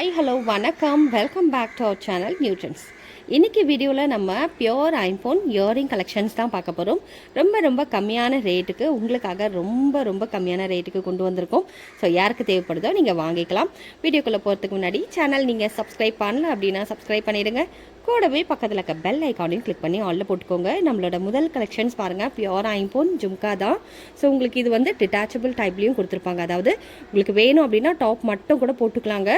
Hi hello வணக்கம், welcome back to our channel Neutrons. இன்றைக்கி வீடியோவில் நம்ம பியோர் ஐம்போன் இயரிங் கலெக்ஷன்ஸ் தான் பார்க்க போகிறோம். ரொம்ப கம்மியான ரேட்டுக்கு உங்களுக்காக ரொம்ப கம்மியான ரேட்டுக்கு கொண்டு வந்திருக்கோம். ஸோ யாருக்கு தேவைப்படுதோ நீங்கள் வாங்கிக்கலாம். வீடியோக்குள்ளே போகிறதுக்கு முன்னாடி சேனல் நீங்கள் சப்ஸ்கிரைப் பண்ணல அப்படின்னா சப்ஸ்கிரைப் பண்ணிவிடுங்க. கூடவே பக்கத்தில் இருக்க பெல் ஐக்கானையும் கிளிக் பண்ணி ஆல்ல போட்டுக்கோங்க. நம்மளோட முதல் கலெக்ஷன்ஸ் பாருங்கள், பியோர் ஐம்போன் ஜும்கா தான். ஸோ உங்களுக்கு இது வந்து டிட்டாச்சபிள் டைப்லேயும் கொடுத்துருப்பாங்க. அதாவது உங்களுக்கு வேணும் அப்படின்னா டாப் மட்டும் கூட போட்டுக்கலாங்க,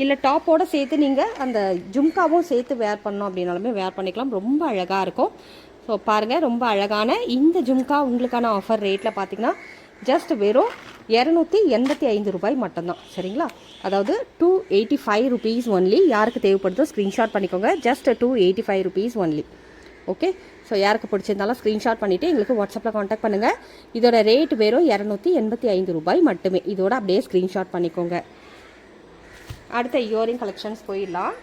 இல்லை டாப்போடு சேர்த்து நீங்கள் அந்த ஜும்காவும் சேர்த்து வேர் பண்ணோம் அப்படின்னாலுமே வேர் பண்ணிக்கலாம். ரொம்ப அழகாக இருக்கும். ஸோ பாருங்கள், ரொம்ப அழகான இந்த ஜும்கா உங்களுக்கான ஆஃபர் ரேட்டில் பார்த்தீங்கன்னா ஜஸ்ட் வெறும் 285 ரூபாய் மட்டும்தான். சரிங்களா? அதாவது 285 ருபீஸ் ஒன்லி. யாருக்கு தேவைப்படுதோ ஸ்க்ரீன்ஷாட் பண்ணிக்கோங்க. Just 285 rupees only. Okay. So யாருக்கு பிடிச்சிருந்தாலும் ஸ்க்ரீன்ஷாட் பண்ணிவிட்டு எங்களுக்கு வாட்ஸ்அப்பில் காண்டாக்ட் பண்ணுங்கள். இதோட ரேட் வெறும் 285 ரூபாய் மட்டுமே. இதோட அப்படியே ஸ்க்ரீன்ஷாட் பண்ணிக்கோங்க. அடுத்த இயரிங் கலெக்ஷன்ஸ் போயிடலாம்.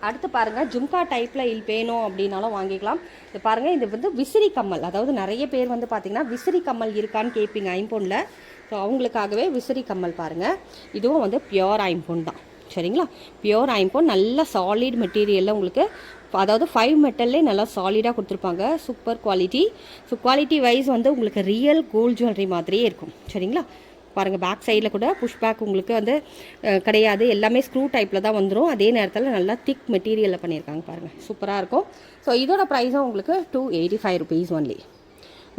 அடுத்து பாருங்கள், ஜும்கா டைப்பில் வேணும் அப்படின்னாலும் வாங்கிக்கலாம். இது பாருங்கள், இது வந்து விசிறி கம்மல். அதாவது நிறைய பேர் வந்து பார்த்திங்கன்னா விசிறி கம்மல் இருக்கான்னு கேட்பீங்க ஐம்போனில். ஸோ அவங்களுக்காகவே விசிறி கம்மல் பாருங்கள். இதுவும் வந்து பியோர் ஐம்போன் தான். சரிங்களா? பியோர் ஐம்போன், நல்ல சாலிட் மெட்டீரியலில் உங்களுக்கு, அதாவது 5 மெட்டல்லே நல்லா சாலிடாக கொடுத்துருப்பாங்க. Super quality. So quality wise வந்து உங்களுக்கு ரியல் கோல்ட் ஜுவல்லரி மாதிரியே இருக்கும். சரிங்களா? பாருங்கள், பேக் சைடில் கூட புஷ் பேக் உங்களுக்கு வந்து கிடையாது. எல்லாமே ஸ்க்ரூ டைப்பில் தான் வந்துடும். அதே நேரத்தில் நல்லா திக் மெட்டீரியலில் பண்ணியிருக்காங்க. பாருங்கள், சூப்பராக இருக்கும். ஸோ இதோட ப்ரைஸும் உங்களுக்கு 285 ருபீஸ் ஒன்லி.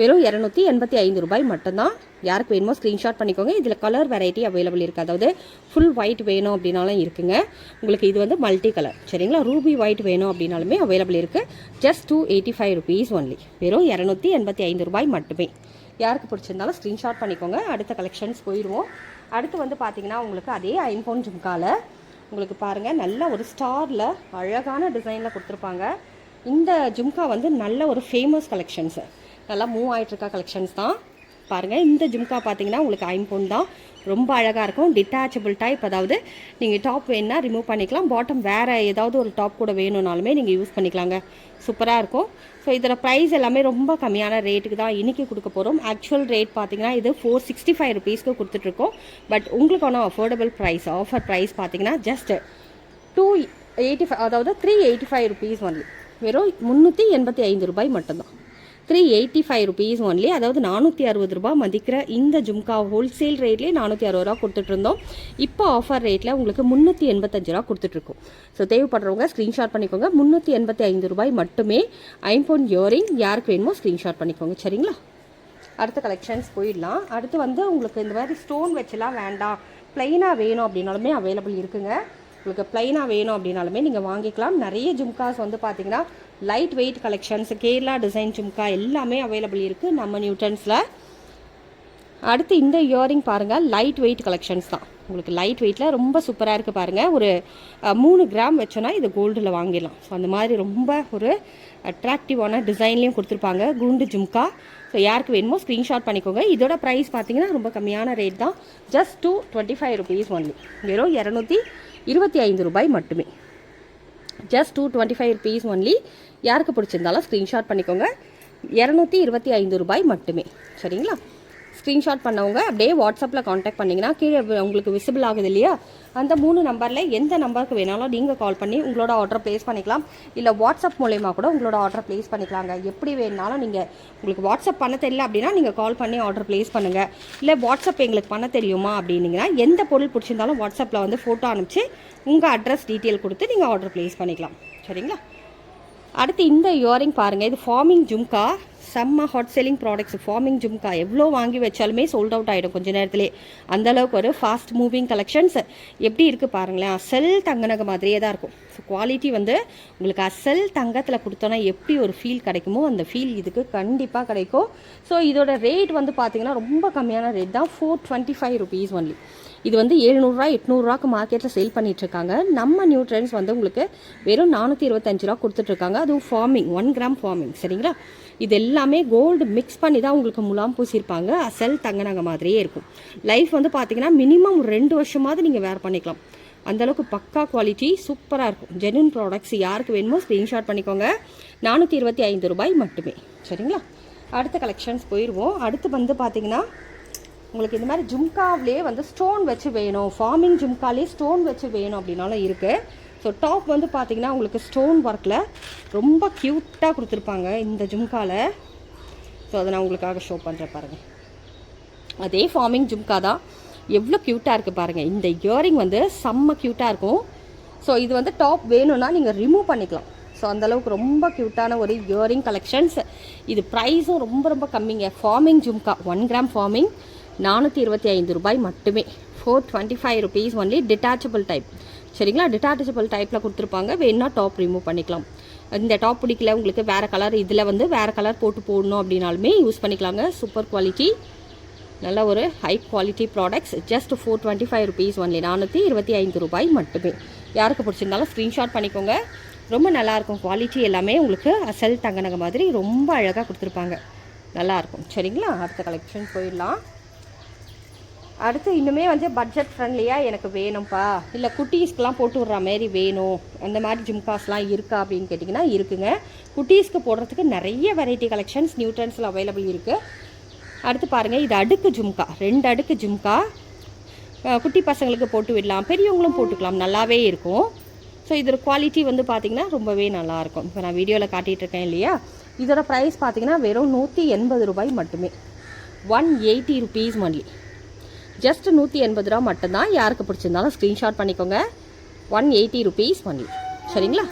வெறும் 285 ரூபாய் மட்டும்தான். யாருக்கு வேணுமோ ஸ்க்ரீன்ஷாட் பண்ணிக்கோங்க. இதில் கலர் வெரைட்டி அவைலபிள் இருக்குது. அதாவது ஃபுல் ஒயிட் வேணும் அப்படின்னாலும் இருக்குங்க. உங்களுக்கு இது வந்து மல்டி கலர். சரிங்களா? ரூபி ஒயிட் வேணும் அப்படின்னாலுமே அவைலபிள் இருக்குது. Just 285 rupees only. வெறும் 285 ரூபாய் மட்டுமே. யாருக்கு பிடிச்சிருந்தாலும் ஸ்க்ரீன்ஷாட் பண்ணிக்கோங்க. அடுத்த கலெக்ஷன்ஸ் போயிடுவோம். அடுத்து வந்து பார்த்திங்கன்னா உங்களுக்கு அதே ஐம்போன் ஜும்காவில் உங்களுக்கு பாருங்கள், நல்ல ஒரு ஸ்டாரில் அழகான டிசைனில் கொடுத்துருப்பாங்க. இந்த ஜும்கா வந்து நல்ல ஒரு ஃபேமஸ் கலெக்ஷன்ஸு, நல்லா மூவ் ஆகிட்டுருக்க கலெக்ஷன்ஸ் தான். பாருங்கள், இந்த ஜும்கா பார்த்தீங்கன்னா உங்களுக்கு ஐம்போன் தான். ரொம்ப அழகாக இருக்கும். Detachable type. அதாவது நீங்கள் டாப் வேணுன்னா ரிமூவ் பண்ணிக்கலாம். பாட்டம் வேறு ஏதாவது ஒரு டாப் கூட வேணும்னாலுமே நீங்கள் யூஸ் பண்ணிக்கலாங்க. சூப்பராக இருக்கும். ஸோ இதோட ப்ரைஸ் எல்லாமே ரொம்ப கம்மியான ரேட்டுக்கு தான் இன்றைக்கி கொடுக்க போகிறோம். ஆக்சுவல் ரேட் பார்த்தீங்கன்னா இது 465 ருபீஸ்க்கு கொடுத்துட்ருக்கோம். பட் உங்களுக்கான அஃபோர்டபுள் ப்ரைஸ், ஆஃபர் ப்ரைஸ் பார்த்தீங்கன்னா ஜஸ்ட் 285, அதாவது 385 ருபீஸ் ஒன்லி. வெறும் 385 ரூபாய் மட்டும்தான். 385 ருபீஸ் ஒன்லி. அதாவது 460 ரூபா மதிக்கிற இந்த ஜும்கா ஹோல்சேல் ரேட்லேயே 460 ரூபா கொடுத்துட்ருந்தோம். இப்போ ஆஃபர் ரேட்டில் உங்களுக்கு 385 ரூபா கொடுத்துட்ருக்கோம். ஸோ தேவைப்படுறவங்க ஸ்க்ரீன்ஷாட் பண்ணிக்கோங்க. 385 ரூபாய் மட்டுமே. ஐம்போன் இயரிங் யாருக்கு வேணுமோ ஸ்க்ரீன்ஷாட் பண்ணிக்கோங்க. சரிங்களா? அடுத்த கலெக்ஷன்ஸ் போயிடலாம். அடுத்து வந்து உங்களுக்கு இந்த மாதிரி ஸ்டோன் வச்சுலாம் வேண்டாம், ப்ளைனாக வேணும் அப்படின்னாலுமே அவைலபிள் இருக்குங்க. உங்களுக்கு ப்ளைனாக வேணும் அப்படின்னாலுமே நீங்கள் வாங்கிக்கலாம். நிறைய ஜும்காஸ் வந்து பார்த்தீங்கன்னா light weight collections, Kerala design jhumka எல்லாமே அவைலபிள் இருக்குது நம்ம நியூட்டன்ஸில். அடுத்து இந்த இயரிங் பாருங்கள், லைட் வெயிட் கலெக்ஷன்ஸ் தான். உங்களுக்கு லைட் வெயிட்டில் ரொம்ப சூப்பராக இருக்குது பாருங்கள். ஒரு 3 கிராம் வச்சோன்னா இது கோல்டில் வாங்கிடலாம். ஸோ அந்த மாதிரி ரொம்ப ஒரு அட்ராக்டிவான டிசைன்லேயும் கொடுத்துருப்பாங்க குண்டு ஜும்கா. ஸோ யாருக்கு வேணுமோ ஸ்க்ரீன்ஷாட் பண்ணிக்கோங்க. இதோட ப்ரைஸ் பார்த்தீங்கன்னா ரொம்ப கம்மியான ரேட் தான். Just 225 rupees only. வெறும் 225 ரூபாய் மட்டுமே. Just 225 rupees only. யாருக்கு பிடிச்சிருந்தாலும் ஸ்க்ரீன்ஷாட் பண்ணிக்கோங்க. 225 ரூபாய் மட்டுமே. சரிங்களா? ஸ்க்ரீன்ஷாட் பண்ணவங்க அப்படியே வாட்ஸ்அப்பில் காண்டாக்ட் பண்ணிங்கன்னா கீழே உங்களுக்கு விசிபிள் ஆகுது இல்லையா, அந்த 3 நம்பரில் எந்த நம்பருக்கு வேணாலும் நீங்கள் கால் பண்ணி உங்களோட ஆர்டர் ப்ளேஸ் பண்ணிக்கலாம். இல்லை வாட்ஸ்அப் மூலயமா கூட உங்களோட ஆர்டர் ப்ளேஸ் பண்ணிக்கலாங்க. எப்படி வேணாலும் நீங்கள், உங்களுக்கு வாட்ஸ்அப் பண்ண தெரியல அப்படின்னா நீங்கள் கால் பண்ணி ஆர்டர் ப்ளேஸ் பண்ணுங்கள். இல்லை வாட்ஸ்அப் எங்களுக்கு பண்ண தெரியுமா அப்படின்னீங்கன்னா எந்த பொருள் பிடிச்சிருந்தாலும் வாட்ஸ்அப்பில் வந்து ஃபோட்டோ அனுப்பிச்சு உங்கள் அட்ரஸ் டீட்டெயில் கொடுத்து நீங்கள் ஆர்டர் ப்ளேஸ் பண்ணிக்கலாம். சரிங்களா? அடுத்து இந்த இயரிங் பாருங்கள், இது ஃபார்மிங் ஜும்கா. செம்ம hot selling products. Forming jhumka எவ்வளோ வாங்கி வச்சாலுமே சோல்ட் அவுட் ஆகிடும் கொஞ்சம் நேரத்திலே. அந்தளவுக்கு ஒரு ஃபாஸ்ட் மூவிங் கலெக்ஷன்ஸ். எப்படி இருக்குது பாருங்களேன், அசல் தங்கநகை மாதிரியே தான் இருக்கும். ஸோ குவாலிட்டி வந்து உங்களுக்கு அசல் தங்கத்தில் கொடுத்தோன்னா எப்படி ஒரு ஃபீல் கிடைக்குமோ அந்த ஃபீல் இதுக்கு கண்டிப்பாக கிடைக்கும். ஸோ இதோட ரேட் வந்து பார்த்திங்கன்னா ரொம்ப கம்மியான ரேட் தான். 425 ருபீஸ் ஒன்லி. இது வந்து 700 800 மார்க்கெட்டில் சேல் பண்ணிகிட்ருக்காங்க. நம்ம நியூட்ரன்ஸ் வந்து உங்களுக்கு வெறும் 425 ரூபா கொடுத்துட்ருக்காங்க. அதுவும் ஃபார்மிங் 1 கிராம் ஃபார்மிங். சரிங்களா? இது எல்லாமே கோல்டு மிக்ஸ் பண்ணி தான் உங்களுக்கு முலாம் பூசியிருப்பாங்க. அசல் தங்கநகை மாதிரியே இருக்கும். லைஃப் வந்து பார்த்தீங்கன்னா மினிமம் 2 வருஷமாவது நீங்கள் வேர் பண்ணிக்கலாம். அந்தளவுக்கு பக்கா குவாலிட்டி சூப்பராக இருக்கும். Genuine products. யாருக்கு வேணுமோ ஸ்க்ரீன்ஷாட் பண்ணிக்கோங்க. 425 ரூபாய் மட்டுமே. சரிங்களா? அடுத்த கலெக்ஷன்ஸ் போயிடுவோம். அடுத்து வந்து பார்த்தீங்கன்னா உங்களுக்கு இந்த மாதிரி ஜும்காவிலே வந்து ஸ்டோன் வச்சு வேணும், ஃபார்மிங் ஜும்காலே ஸ்டோன் வச்சு வேணும் அப்படின்னாலும் இருக்குது. ஸோ டாப் வந்து பார்த்திங்கன்னா உங்களுக்கு ஸ்டோன் ஒர்க்கில் ரொம்ப க்யூட்டாக கொடுத்துருப்பாங்க இந்த ஜும்காவில். ஸோ அதை நான் உங்களுக்காக ஷோ பண்ணுறேன் பாருங்கள். அதே ஃபார்மிங் ஜும்கா தான், எவ்வளோ க்யூட்டாக இருக்குது பாருங்கள். இந்த இயரிங் வந்து செம்ம க்யூட்டாக இருக்கும். ஸோ இது வந்து டாப் வேணும்னா நீங்கள் ரிமூவ் பண்ணிக்கலாம். ஸோ அந்தளவுக்கு ரொம்ப க்யூட்டான ஒரு இயரிங் கலெக்ஷன்ஸ். இது ப்ரைஸும் ரொம்ப ரொம்ப கம்மிங்க. ஃபார்மிங் ஜும்கா 1 கிராம் ஃபார்மிங் 425 ரூபாய் மட்டுமே. 425 rupees ஒன்லி. டிட்டாச்சபிள் டைப் சரிங்களா, டிட்டாச்சபிள் டைப்பில் கொடுத்துருப்பாங்க. வேணுன்னா டாப் ரிமூவ் பண்ணிக்கலாம். இந்த டாப் பிடிக்கல உங்களுக்கு வேறு கலர், இதில் வந்து வேறு கலர் போட்டு போடணும் அப்படின்னாலுமே யூஸ் பண்ணிக்கலாங்க. சூப்பர் குவாலிட்டி, நல்ல ஒரு high quality products. Just 425 rupees only. 425 ரூபாய் மட்டுமே. யாருக்கு பிடிச்சிருந்தாலும் ஸ்க்ரீன்ஷாட் பண்ணிக்கோங்க. ரொம்ப நல்லாயிருக்கும். குவாலிட்டி எல்லாமே உங்களுக்கு அசல் தங்க நகை மாதிரி ரொம்ப அழகாக கொடுத்துருப்பாங்க. நல்லாயிருக்கும் சரிங்களா. அடுத்த கலெக்ஷன் போயிடலாம். அடுத்து இன்னுமே வந்து பட்ஜெட் ஃப்ரெண்ட்லியாக எனக்கு வேணும்ப்பா, இல்லை குட்டீஸ்க்கெலாம் போட்டு விட்ற மாரி வேணும், அந்த மாதிரி ஜும்காஸ்லாம் இருக்கா அப்படின்னு கேட்டிங்கன்னா இருக்குங்க. குட்டீஸ்க்கு போடுறதுக்கு நிறைய வெரைட்டி கலெக்ஷன்ஸ் நியூட்ரன்ஸில் அவைலபிள் இருக்குது. அடுத்து பாருங்கள், இது அடுக்கு ஜும்கா, 2 அடுக்கு ஜும்கா. குட்டி பசங்களுக்கு போட்டு விடலாம், பெரியவங்களும் போட்டுக்கலாம், நல்லாவே இருக்கும். ஸோ இதோட குவாலிட்டி வந்து பார்த்திங்கன்னா ரொம்பவே நல்லாயிருக்கும். இப்போ நான் வீடியோவில் காட்டிகிட்ருக்கேன் இல்லையா, இதோட ப்ரைஸ் பார்த்திங்கன்னா வெறும் 180 ரூபாய் மட்டுமே. 180 rupees ஒன்லி. ஜஸ்ட் 180 ரூபா மட்டும்தான். யாருக்கு பிடிச்சிருந்தாலும் ஸ்க்ரீன்ஷாட் பண்ணிக்கோங்க. 180 rupees ஒன்லி சரிங்களா.